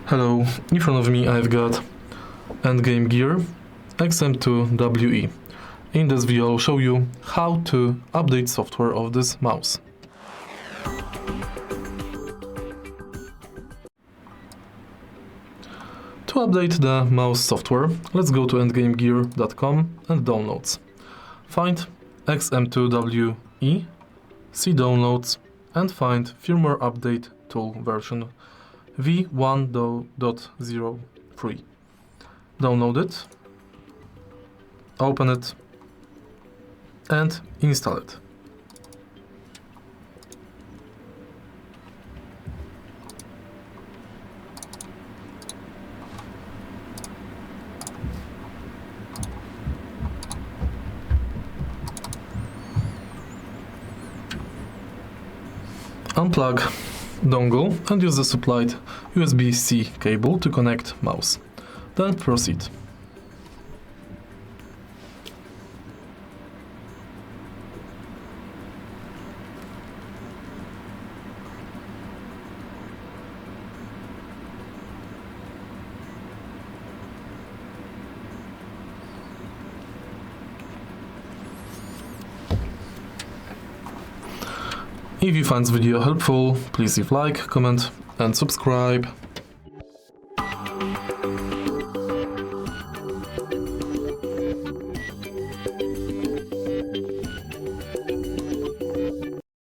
Hello, in front of me I've got Endgame Gear XM2we. In this video I'll show you how to update software of this mouse. To update the mouse software, let's go to endgamegear.com and downloads. Find XM2we, see downloads and find firmware update tool version v1.03. Download it, open it and install it. Unplug dongle and use the supplied USB-C cable to connect mouse. Then proceed. If you find this video helpful, please leave like, comment and subscribe.